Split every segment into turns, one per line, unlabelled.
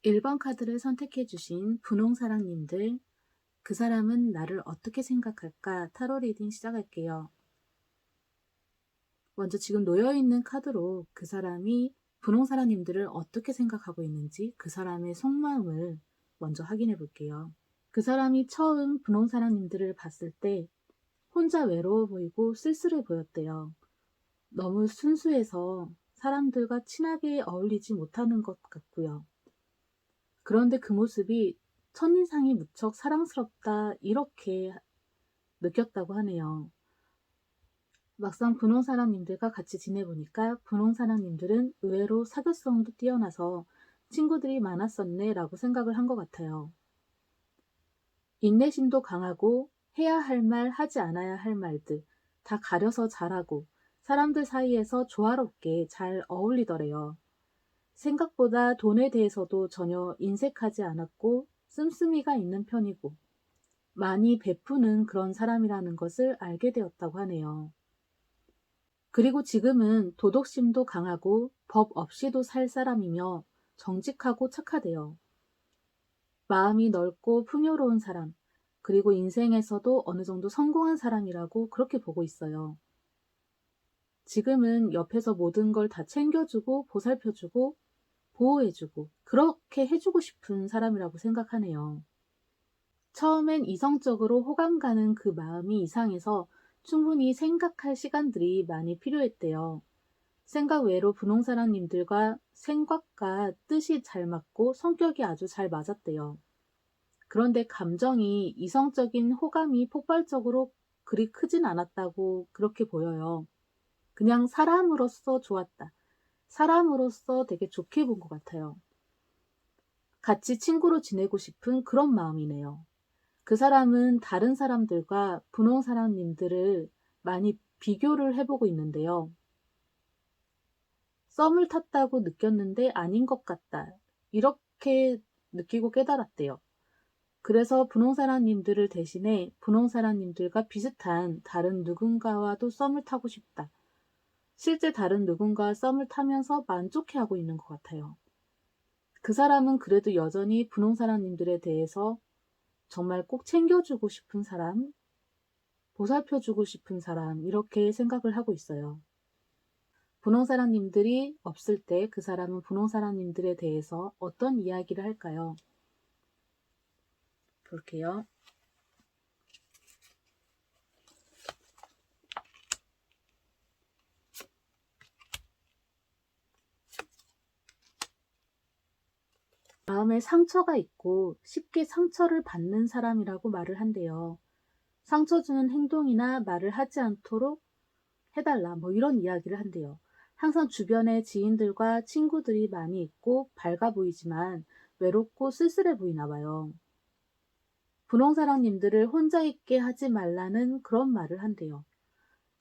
1번 카드를 선택해 주신 분홍사랑님들, 그 사람은 나를 어떻게 생각할까? 타로 리딩 시작할게요. 먼저 지금 놓여있는 카드로 그 사람이 분홍사랑님들을 어떻게 생각하고 있는지 그 사람의 속마음을 먼저 확인해 볼게요. 그 사람이 처음 분홍사랑님들을 봤을 때 혼자 외로워 보이고 쓸쓸해 보였대요. 너무 순수해서 사람들과 친하게 어울리지 못하는 것 같고요. 그런데 그 모습이 첫인상이 무척 사랑스럽다 이렇게 느꼈다고 하네요. 막상 분홍사랑님들과 같이 지내보니까 분홍사랑님들은 의외로 사교성도 뛰어나서 친구들이 많았었네 라고 생각을 한 것 같아요. 인내심도 강하고 해야 할 말, 하지 않아야 할 말들 다 가려서 잘하고 사람들 사이에서 조화롭게 잘 어울리더래요. 생각보다 돈에 대해서도 전혀 인색하지 않았고 씀씀이가 있는 편이고 많이 베푸는 그런 사람이라는 것을 알게 되었다고 하네요. 그리고 지금은 도덕심도 강하고 법 없이도 살 사람이며 정직하고 착하대요. 마음이 넓고 풍요로운 사람, 그리고 인생에서도 어느 정도 성공한 사람이라고 그렇게 보고 있어요. 지금은 옆에서 모든 걸 다 챙겨주고 보살펴주고 보호해주고 그렇게 해주고 싶은 사람이라고 생각하네요. 처음엔 이성적으로 호감 가는 그 마음이 이상해서 충분히 생각할 시간들이 많이 필요했대요. 생각 외로 분홍사랑님들과 생각과 뜻이 잘 맞고 성격이 아주 잘 맞았대요. 그런데 감정이 이성적인 호감이 폭발적으로 그리 크진 않았다고 그렇게 보여요. 그냥 사람으로서 좋았다. 사람으로서 되게 좋게 본 것 같아요. 같이 친구로 지내고 싶은 그런 마음이네요. 그 사람은 다른 사람들과 분홍사랑님들을 많이 비교를 해보고 있는데요. 썸을 탔다고 느꼈는데 아닌 것 같다. 이렇게 느끼고 깨달았대요. 그래서 분홍사랑님들을 대신에 분홍사랑님들과 비슷한 다른 누군가와도 썸을 타고 싶다. 실제 다른 누군가와 썸을 타면서 만족해하고 있는 것 같아요. 그 사람은 그래도 여전히 분홍사랑님들에 대해서 정말 꼭 챙겨주고 싶은 사람, 보살펴주고 싶은 사람 이렇게 생각을 하고 있어요. 분홍사랑님들이 없을 때 그 사람은 분홍사랑님들에 대해서 어떤 이야기를 할까요? 볼게요. 마음에 상처가 있고 쉽게 상처를 받는 사람이라고 말을 한대요. 상처 주는 행동이나 말을 하지 않도록 해달라 뭐 이런 이야기를 한대요. 항상 주변에 지인들과 친구들이 많이 있고 밝아 보이지만 외롭고 쓸쓸해 보이나 봐요. 분홍사랑님들을 혼자 있게 하지 말라는 그런 말을 한대요.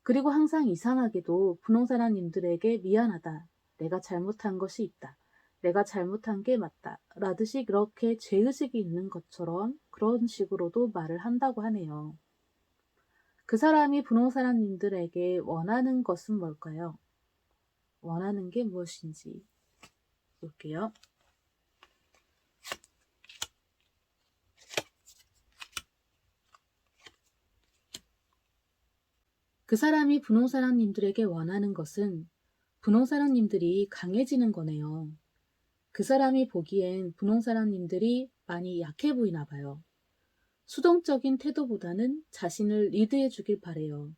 그리고 항상 이상하게도 분홍사랑님들에게 미안하다. 내가 잘못한 것이 있다. 내가 잘못한 게 맞다. 라듯이 그렇게 죄의식이 있는 것처럼 그런 식으로도 말을 한다고 하네요. 그 사람이 분홍사랑님들에게 원하는 것은 뭘까요? 원하는 게 무엇인지 볼게요. 그 사람이 분홍사랑님들에게 원하는 것은 분홍사랑님들이 강해지는 거네요. 그 사람이 보기엔 분홍사랑님들이 많이 약해 보이나 봐요. 수동적인 태도보다는 자신을 리드해 주길 바래요.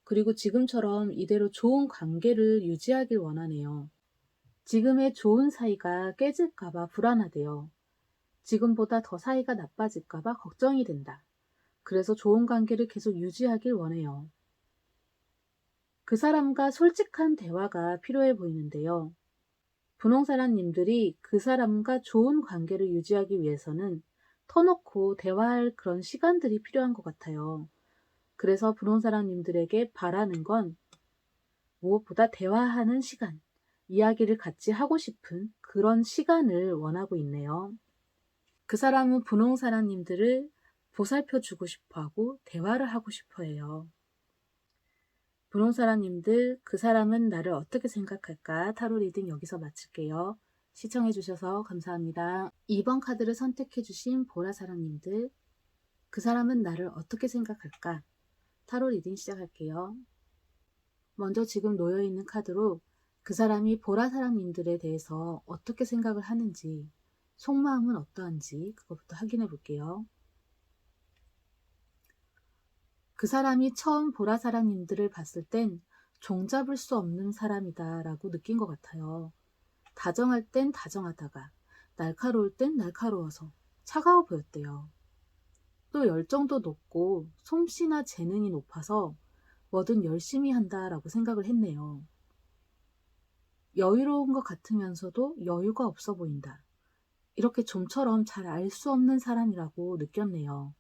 그리고 지금처럼 이대로 좋은 관계를 유지하길 원하네요. 지금의 좋은 사이가 깨질까봐 불안하대요. 지금보다 더 사이가 나빠질까봐 걱정이 된다. 그래서 좋은 관계를 계속 유지하길 원해요. 그 사람과 솔직한 대화가 필요해 보이는데요. 분홍사랑님들이 그 사람과 좋은 관계를 유지하기 위해서는 터놓고 대화할 그런 시간들이 필요한 것 같아요. 그래서 분홍사랑님들에게 바라는 건 무엇보다 대화하는 시간, 이야기를 같이 하고 싶은 그런 시간을 원하고 있네요. 그 사람은 분홍사랑님들을 보살펴주고 싶어하고 대화를 하고 싶어해요. 분홍사랑님들, 그 사람은 나를 어떻게 생각할까? 타로 리딩 여기서 마칠게요. 시청해주셔서 감사합니다. 2번 카드를 선택해주신 보라사랑님들, 그 사람은 나를 어떻게 생각할까? 타로 리딩 시작할게요. 먼저 지금 놓여있는 카드로 그 사람이 보라사랑님들에 대해서 어떻게 생각을 하는지, 속마음은 어떠한지 그것부터 확인해 볼게요. 그 사람이 처음 보라사랑님들을 봤을 땐 종잡을 수 없는 사람이다 라고 느낀 것 같아요. 다정할 땐 다정하다가 날카로울 땐 날카로워서 차가워 보였대요. 또 열정도 높고 솜씨나 재능이 높아서 뭐든 열심히 한다라고 생각을 했네요. 여유로운 것 같으면서도 여유가 없어 보인다. 이렇게 좀처럼 잘 알 수 없는 사람이라고 느꼈네요.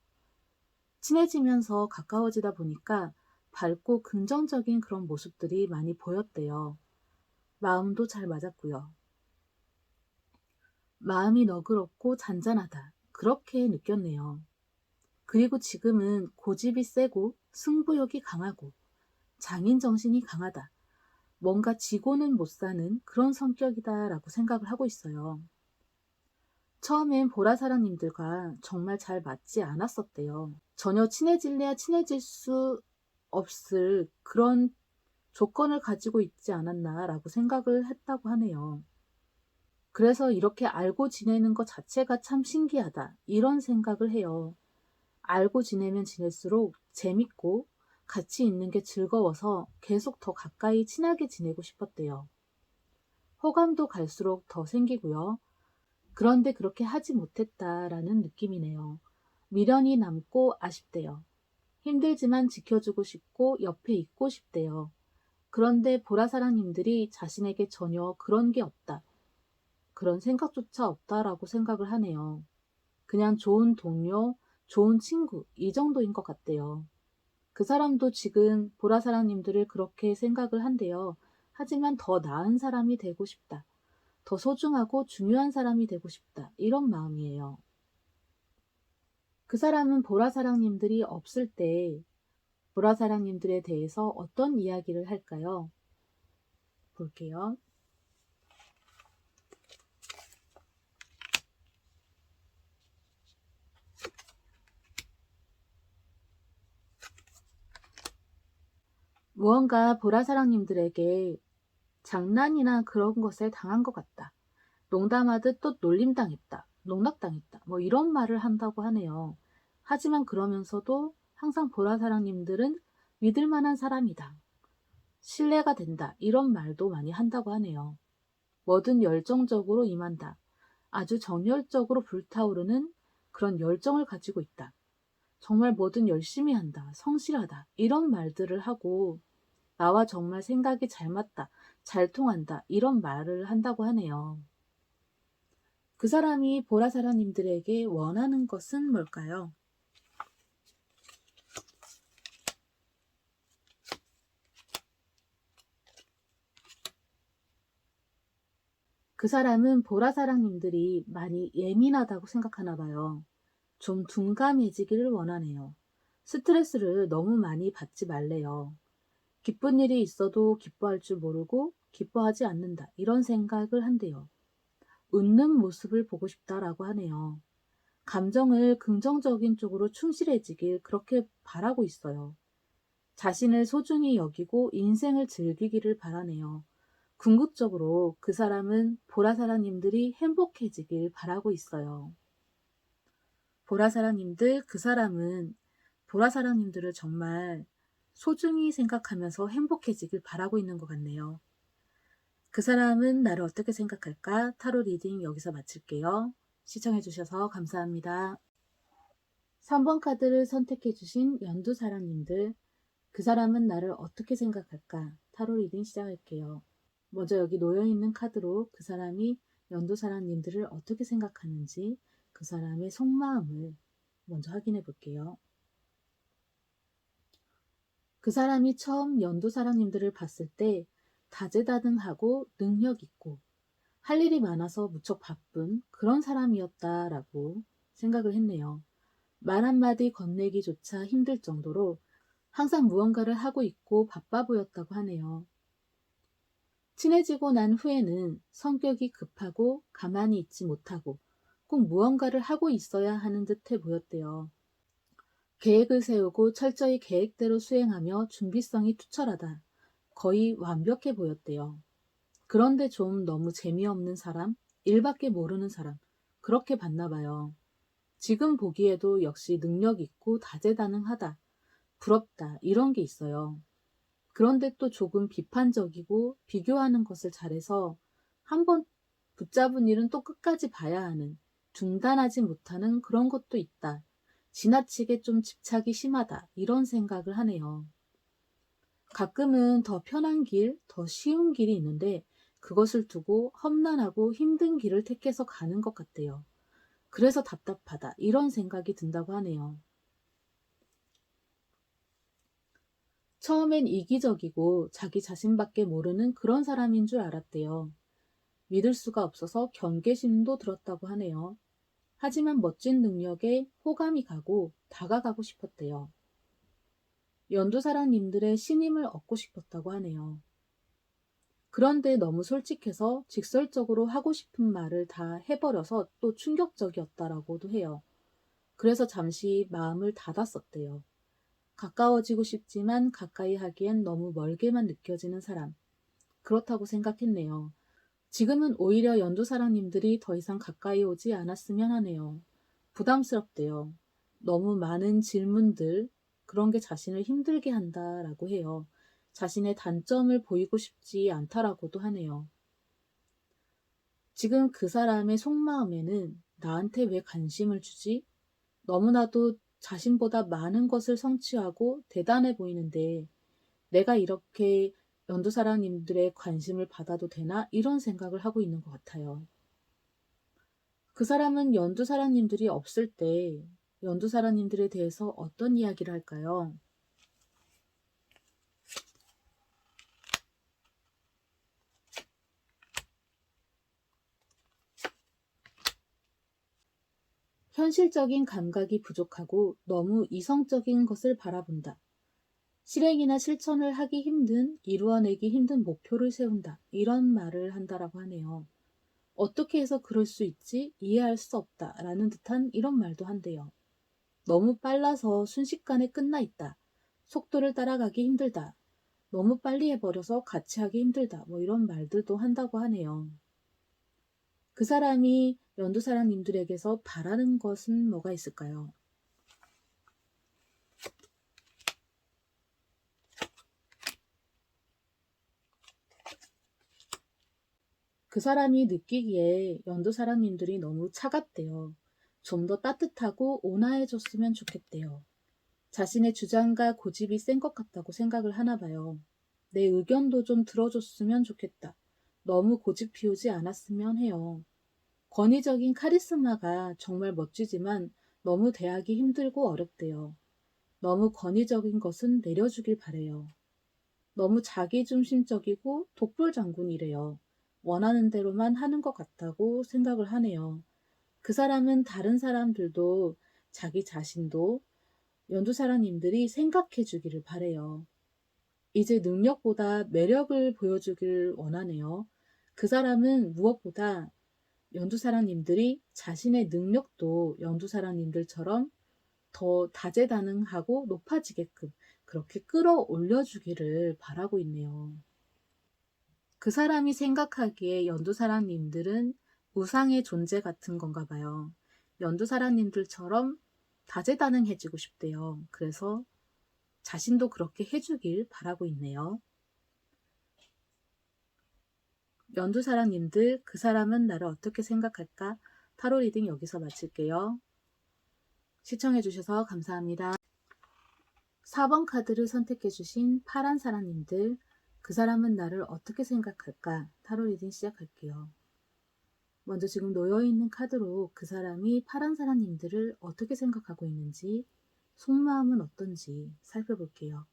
친해지면서 가까워지다 보니까 밝고 긍정적인 그런 모습들이 많이 보였대요. 마음도 잘 맞았고요. 마음이 너그럽고 잔잔하다. 그렇게 느꼈네요. 그리고 지금은 고집이 세고 승부욕이 강하고 장인 정신이 강하다. 뭔가 지고는 못 사는 그런 성격이다 라고 생각을 하고 있어요. 처음엔 보라사랑님들과 정말 잘 맞지 않았었대요. 전혀 친해질래야 친해질 수 없을 그런 조건을 가지고 있지 않았나 라고 생각을 했다고 하네요. 그래서 이렇게 알고 지내는 것 자체가 참 신기하다 이런 생각을 해요. 알고 지내면 지낼수록 재밌고 같이 있는 게 즐거워서 계속 더 가까이 친하게 지내고 싶었대요. 호감도 갈수록 더 생기고요. 그런데 그렇게 하지 못했다라는 느낌이네요. 미련이 남고 아쉽대요. 힘들지만 지켜주고 싶고 옆에 있고 싶대요. 그런데 보라사랑님들이 자신에게 전혀 그런 게 없다. 그런 생각조차 없다라고 생각을 하네요. 그냥 좋은 동료, 좋은 친구 이 정도인 것 같대요. 그 사람도 지금 보라사랑님들을 그렇게 생각을 한대요. 하지만 더 나은 사람이 되고 싶다. 더 소중하고 중요한 사람이 되고 싶다. 이런 마음이에요. 그 사람은 보라사랑님들이 없을 때 보라사랑님들에 대해서 어떤 이야기를 할까요? 볼게요. 무언가 보라사랑님들에게 장난이나 그런 것을 당한 것 같다. 농담하듯 또 놀림당했다. 농락당했다. 뭐 이런 말을 한다고 하네요. 하지만 그러면서도 항상 보라사랑님들은 믿을 만한 사람이다. 신뢰가 된다. 이런 말도 많이 한다고 하네요. 뭐든 열정적으로 임한다. 아주 정열적으로 불타오르는 그런 열정을 가지고 있다. 정말 뭐든 열심히 한다. 성실하다. 이런 말들을 하고 나와 정말 생각이 잘 맞다. 잘 통한다. 이런 말을 한다고 하네요. 그 사람이 보라사랑님들에게 원하는 것은 뭘까요? 그 사람은 보라사랑님들이 많이 예민하다고 생각하나 봐요. 좀 둔감해지기를 원하네요. 스트레스를 너무 많이 받지 말래요. 기쁜 일이 있어도 기뻐할 줄 모르고 기뻐하지 않는다. 이런 생각을 한대요. 웃는 모습을 보고 싶다라고 하네요. 감정을 긍정적인 쪽으로 충실해지길 그렇게 바라고 있어요. 자신을 소중히 여기고 인생을 즐기기를 바라네요. 궁극적으로 그 사람은 보라사랑님들이 행복해지길 바라고 있어요. 보라사랑님들, 그 사람은 보라사랑님들을 정말 소중히 생각하면서 행복해지길 바라고 있는 것 같네요. 그 사람은 나를 어떻게 생각할까? 타로 리딩 여기서 마칠게요. 시청해주셔서 감사합니다. 3번 카드를 선택해주신 연두사랑님들, 그 사람은 나를 어떻게 생각할까? 타로 리딩 시작할게요. 먼저 여기 놓여있는 카드로 그 사람이 연두사랑님들을 어떻게 생각하는지 그 사람의 속마음을 먼저 확인해 볼게요. 그 사람이 처음 연두사랑님들을 봤을 때 다재다능하고 능력 있고 할 일이 많아서 무척 바쁜 그런 사람이었다라고 생각을 했네요. 말 한마디 건네기조차 힘들 정도로 항상 무언가를 하고 있고 바빠 보였다고 하네요. 친해지고 난 후에는 성격이 급하고 가만히 있지 못하고 꼭 무언가를 하고 있어야 하는 듯해 보였대요. 계획을 세우고 철저히 계획대로 수행하며 준비성이 투철하다. 거의 완벽해 보였대요. 그런데 좀 너무 재미없는 사람, 일밖에 모르는 사람, 그렇게 봤나 봐요. 지금 보기에도 역시 능력 있고 다재다능하다, 부럽다, 이런 게 있어요. 그런데 또 조금 비판적이고 비교하는 것을 잘해서 한번 붙잡은 일은 또 끝까지 봐야 하는, 중단하지 못하는 그런 것도 있다. 지나치게 좀 집착이 심하다. 이런 생각을 하네요. 가끔은 더 편한 길, 더 쉬운 길이 있는데 그것을 두고 험난하고 힘든 길을 택해서 가는 것 같대요. 그래서 답답하다. 이런 생각이 든다고 하네요. 처음엔 이기적이고 자기 자신밖에 모르는 그런 사람인 줄 알았대요. 믿을 수가 없어서 경계심도 들었다고 하네요. 하지만 멋진 능력에 호감이 가고 다가가고 싶었대요. 연두사랑님들의 신임을 얻고 싶었다고 하네요. 그런데 너무 솔직해서 직설적으로 하고 싶은 말을 다 해버려서 또 충격적이었다라고도 해요. 그래서 잠시 마음을 닫았었대요. 가까워지고 싶지만 가까이 하기엔 너무 멀게만 느껴지는 사람. 그렇다고 생각했네요. 지금은 오히려 연두사랑님들이 더 이상 가까이 오지 않았으면 하네요. 부담스럽대요. 너무 많은 질문들, 그런 게 자신을 힘들게 한다라고 해요. 자신의 단점을 보이고 싶지 않다라고도 하네요. 지금 그 사람의 속마음에는 나한테 왜 관심을 주지? 너무나도 자신보다 많은 것을 성취하고 대단해 보이는데 내가 이렇게 연두사랑님들의 관심을 받아도 되나? 이런 생각을 하고 있는 것 같아요. 그 사람은 연두사랑님들이 없을 때 연두사랑님들에 대해서 어떤 이야기를 할까요? 현실적인 감각이 부족하고 너무 이성적인 것을 바라본다. 실행이나 실천을 하기 힘든, 이루어내기 힘든 목표를 세운다. 이런 말을 한다라고 하네요. 어떻게 해서 그럴 수 있지? 이해할 수 없다. 라는 듯한 이런 말도 한대요. 너무 빨라서 순식간에 끝나 있다. 속도를 따라가기 힘들다. 너무 빨리 해버려서 같이 하기 힘들다. 뭐 이런 말들도 한다고 하네요. 그 사람이 연두사랑님들에게서 바라는 것은 뭐가 있을까요? 그 사람이 느끼기에 연두사랑님들이 너무 차갑대요. 좀 더 따뜻하고 온화해졌으면 좋겠대요. 자신의 주장과 고집이 센 것 같다고 생각을 하나 봐요. 내 의견도 좀 들어줬으면 좋겠다. 너무 고집 피우지 않았으면 해요. 권위적인 카리스마가 정말 멋지지만 너무 대하기 힘들고 어렵대요. 너무 권위적인 것은 내려주길 바래요. 너무 자기중심적이고 독불장군이래요. 원하는 대로만 하는 것 같다고 생각을 하네요. 그 사람은 다른 사람들도 자기 자신도 연두사랑님들이 생각해 주기를 바래요. 이제 능력보다 매력을 보여주길 원하네요. 그 사람은 무엇보다 연두사랑님들이 자신의 능력도 연두사랑님들처럼 더 다재다능하고 높아지게끔 그렇게 끌어올려주기를 바라고 있네요. 그 사람이 생각하기에 연두사랑님들은 우상의 존재 같은 건가 봐요. 연두사랑님들처럼 다재다능해지고 싶대요. 그래서 자신도 그렇게 해주길 바라고 있네요. 연두사랑님들, 그 사람은 나를 어떻게 생각할까? 타로 리딩 여기서 마칠게요. 시청해주셔서 감사합니다. 4번 카드를 선택해주신 파란 사랑님들, 그 사람은 나를 어떻게 생각할까? 타로 리딩 시작할게요. 먼저 지금 놓여있는 카드로 그 사람이 파란 사랑님들을 어떻게 생각하고 있는지, 속마음은 어떤지 살펴볼게요.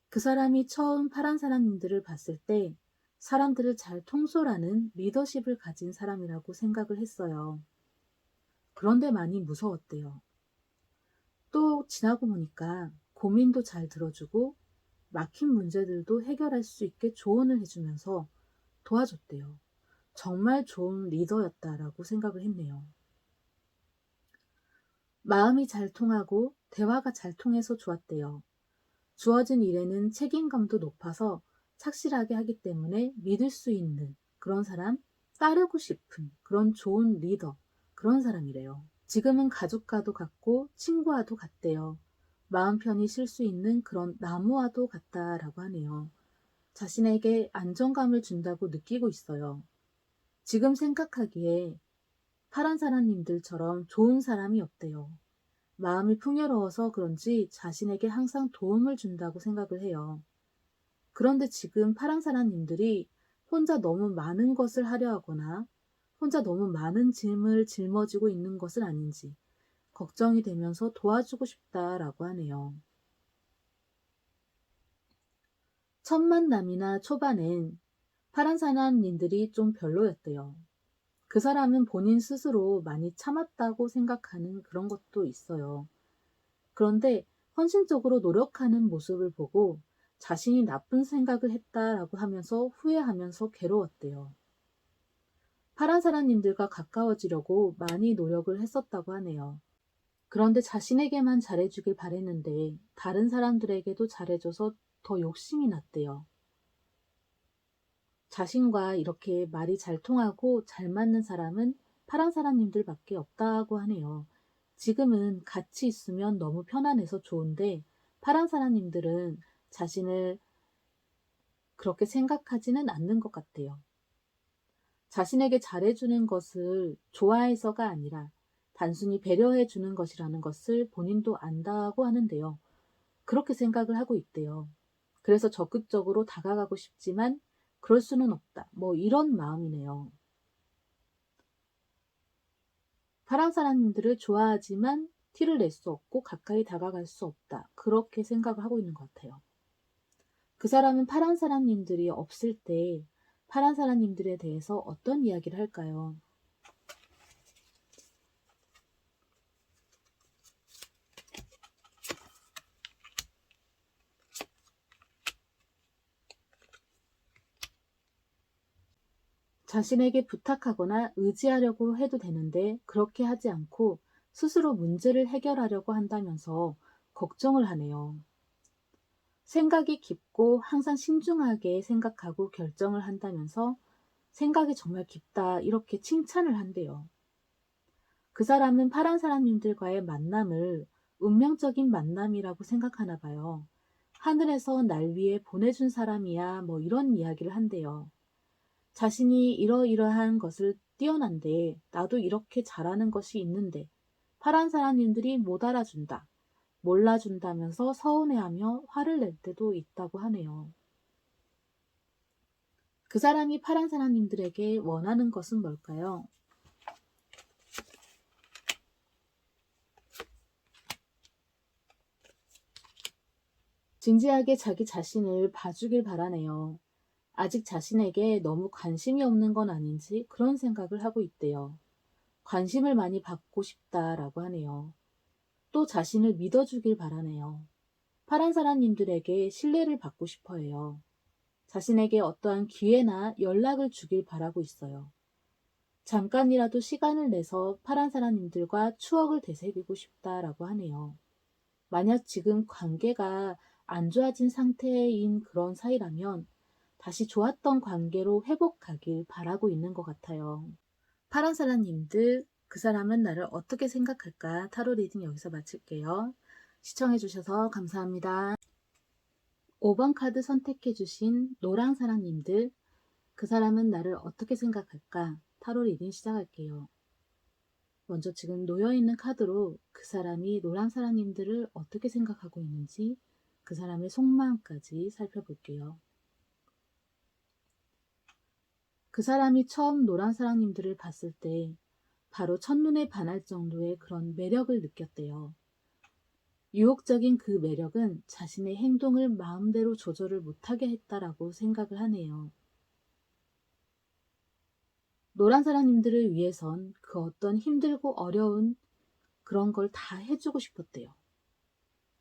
그 사람이 처음 파란 사랑님들을 봤을 때 사람들을 잘 통솔하는 리더십을 가진 사람이라고 생각을 했어요. 그런데 많이 무서웠대요. 또 지나고 보니까 고민도 잘 들어주고 막힌 문제들도 해결할 수 있게 조언을 해주면서 도와줬대요. 정말 좋은 리더였다라고 생각을 했네요. 마음이 잘 통하고 대화가 잘 통해서 좋았대요. 주어진 일에는 책임감도 높아서 착실하게 하기 때문에 믿을 수 있는 그런 사람, 따르고 싶은 그런 좋은 리더, 그런 사람이래요. 지금은 가족과도 같고 친구와도 같대요. 마음 편히 쉴 수 있는 그런 나무와도 같다라고 하네요. 자신에게 안정감을 준다고 느끼고 있어요. 지금 생각하기에 파란 사람님들처럼 좋은 사람이 없대요. 마음이 풍요로워서 그런지 자신에게 항상 도움을 준다고 생각을 해요. 그런데 지금 파란 사람님들이 혼자 너무 많은 것을 하려 하거나 혼자 너무 많은 짐을 짊어지고 있는 것은 아닌지 걱정이 되면서 도와주고 싶다라고 하네요. 첫 만남이나 초반엔 파란 사람님들이 좀 별로였대요. 그 사람은 본인 스스로 많이 참았다고 생각하는 그런 것도 있어요. 그런데 헌신적으로 노력하는 모습을 보고 자신이 나쁜 생각을 했다라고 하면서 후회하면서 괴로웠대요. 파란 사람님들과 가까워지려고 많이 노력을 했었다고 하네요. 그런데 자신에게만 잘해주길 바랬는데 다른 사람들에게도 잘해줘서 더 욕심이 났대요. 자신과 이렇게 말이 잘 통하고 잘 맞는 사람은 파란 사람님들밖에 없다고 하네요. 지금은 같이 있으면 너무 편안해서 좋은데 파란 사람님들은 자신을 그렇게 생각하지는 않는 것 같아요. 자신에게 잘해주는 것을 좋아해서가 아니라 단순히 배려해주는 것이라는 것을 본인도 안다고 하는데요. 그렇게 생각을 하고 있대요. 그래서 적극적으로 다가가고 싶지만 그럴 수는 없다. 뭐 이런 마음이네요. 파란 사람들을 좋아하지만 티를 낼 수 없고 가까이 다가갈 수 없다. 그렇게 생각을 하고 있는 것 같아요. 그 사람은 파란 사람님들이 없을 때 파란 사람님들에 대해서 어떤 이야기를 할까요? 자신에게 부탁하거나 의지하려고 해도 되는데 그렇게 하지 않고 스스로 문제를 해결하려고 한다면서 걱정을 하네요. 생각이 깊고 항상 신중하게 생각하고 결정을 한다면서 생각이 정말 깊다 이렇게 칭찬을 한대요. 그 사람은 파란 사람님들과의 만남을 운명적인 만남이라고 생각하나 봐요. 하늘에서 날 위해 보내준 사람이야 뭐 이런 이야기를 한대요. 자신이 이러이러한 것을 뛰어난데 나도 이렇게 잘하는 것이 있는데 파란 사람님들이 못 알아준다. 몰라준다면서 서운해하며 화를 낼 때도 있다고 하네요. 그 사람이 파란 사람님들에게 원하는 것은 뭘까요? 진지하게 자기 자신을 봐주길 바라네요. 아직 자신에게 너무 관심이 없는 건 아닌지 그런 생각을 하고 있대요. 관심을 많이 받고 싶다라고 하네요. 또 자신을 믿어주길 바라네요. 파란 사람님들에게 신뢰를 받고 싶어 해요. 자신에게 어떠한 기회나 연락을 주길 바라고 있어요. 잠깐이라도 시간을 내서 파란 사람님들과 추억을 되새기고 싶다라고 하네요. 만약 지금 관계가 안 좋아진 상태인 그런 사이라면 다시 좋았던 관계로 회복하길 바라고 있는 것 같아요. 파란 사람님들, 그 사람은 나를 어떻게 생각할까? 타로 리딩 여기서 마칠게요. 시청해주셔서 감사합니다. 5번 카드 선택해주신 노랑 사람님들, 그 사람은 나를 어떻게 생각할까? 타로 리딩 시작할게요. 먼저 지금 놓여있는 카드로 그 사람이 노랑 사람님들을 어떻게 생각하고 있는지 그 사람의 속마음까지 살펴볼게요. 그 사람이 처음 노란 사람님들을 봤을 때 바로 첫눈에 반할 정도의 그런 매력을 느꼈대요. 유혹적인 그 매력은 자신의 행동을 마음대로 조절을 못하게 했다라고 생각을 하네요. 노란 사람님들을 위해선 그 어떤 힘들고 어려운 그런 걸 다 해주고 싶었대요.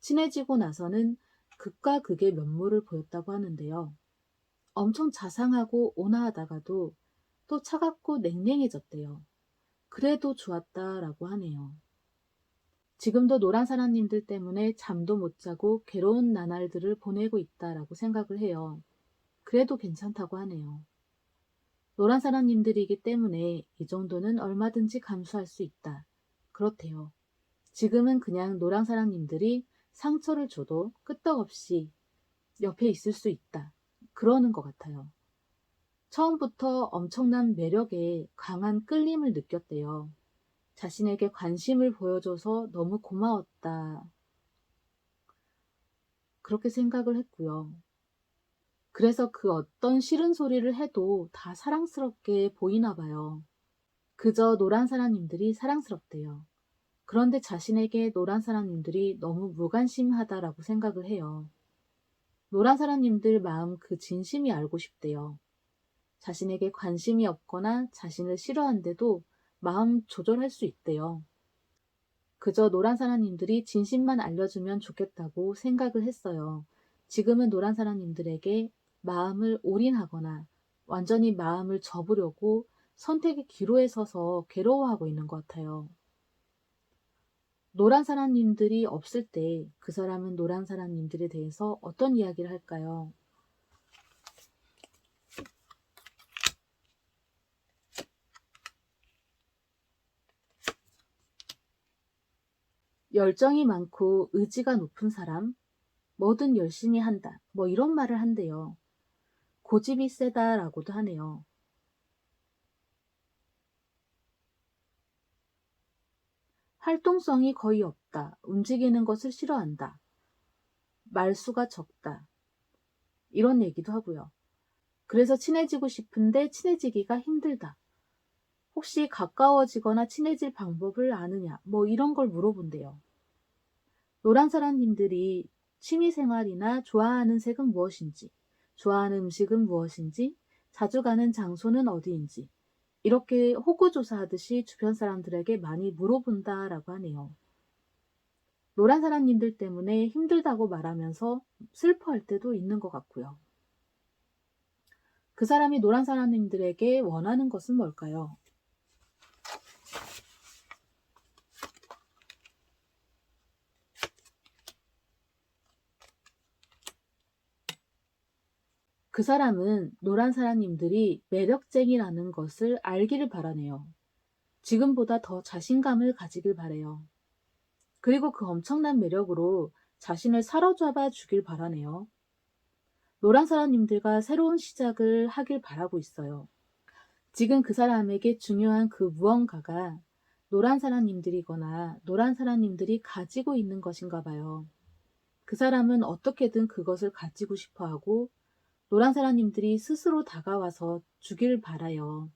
친해지고 나서는 극과 극의 면모를 보였다고 하는데요. 엄청 자상하고 온화하다가도 또 차갑고 냉랭해졌대요. 그래도 좋았다라고 하네요. 지금도 노란 사람님들 때문에 잠도 못 자고 괴로운 나날들을 보내고 있다라고 생각을 해요. 그래도 괜찮다고 하네요. 노란 사람님들이기 때문에 이 정도는 얼마든지 감수할 수 있다. 그렇대요. 지금은 그냥 노란 사람님들이 상처를 줘도 끄떡없이 옆에 있을 수 있다. 그러는 것 같아요. 처음부터 엄청난 매력에 강한 끌림을 느꼈대요. 자신에게 관심을 보여줘서 너무 고마웠다. 그렇게 생각을 했고요. 그래서 그 어떤 싫은 소리를 해도 다 사랑스럽게 보이나 봐요. 그저 노란 사람님들이 사랑스럽대요. 그런데 자신에게 노란 사람님들이 너무 무관심하다라고 생각을 해요. 노란 사람님들 마음 그 진심이 알고 싶대요. 자신에게 관심이 없거나 자신을 싫어한데도 마음 조절할 수 있대요. 그저 노란 사람님들이 진심만 알려주면 좋겠다고 생각을 했어요. 지금은 노란 사람님들에게 마음을 올인하거나 완전히 마음을 접으려고 선택의 기로에 서서 괴로워하고 있는 것 같아요. 노란 사람님들이 없을 때 그 사람은 노란 사람님들에 대해서 어떤 이야기를 할까요? 열정이 많고 의지가 높은 사람, 뭐든 열심히 한다, 뭐 이런 말을 한대요. 고집이 세다라고도 하네요. 활동성이 거의 없다, 움직이는 것을 싫어한다, 말수가 적다, 이런 얘기도 하고요. 그래서 친해지고 싶은데 친해지기가 힘들다. 혹시 가까워지거나 친해질 방법을 아느냐, 뭐 이런 걸 물어본대요. 노란 사람님들이 취미생활이나 좋아하는 색은 무엇인지, 좋아하는 음식은 무엇인지, 자주 가는 장소는 어디인지, 이렇게 호구조사하듯이 주변 사람들에게 많이 물어본다라고 하네요. 노란 사람님들 때문에 힘들다고 말하면서 슬퍼할 때도 있는 것 같고요. 그 사람이 노란 사람님들에게 원하는 것은 뭘까요? 그 사람은 노란 사람님들이 매력쟁이라는 것을 알기를 바라네요. 지금보다 더 자신감을 가지길 바래요. 그리고 그 엄청난 매력으로 자신을 사로잡아 주길 바라네요. 노란 사람님들과 새로운 시작을 하길 바라고 있어요. 지금 그 사람에게 중요한 그 무언가가 노란 사람님들이거나 노란 사람님들이 가지고 있는 것인가 봐요. 그 사람은 어떻게든 그것을 가지고 싶어 하고 노란 사람님들이 스스로 다가와서 주길 바라요.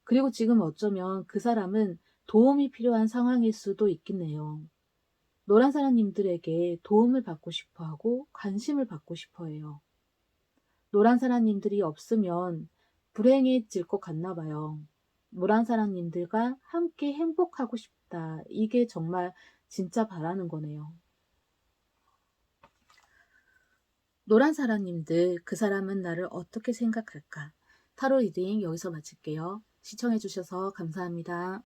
그리고 지금 어쩌면 그 사람은 도움이 필요한 상황일 수도 있겠네요. 노란 사람님들에게 도움을 받고 싶어 하고 관심을 받고 싶어 해요. 노란 사람님들이 없으면 불행해질 것 같나 봐요. 노란 사람님들과 함께 행복하고 싶다. 이게 정말 진짜 바라는 거네요. 노란 사람님들, 그 사람은 나를 어떻게 생각할까? 타로 리딩 여기서 마칠게요. 시청해주셔서 감사합니다.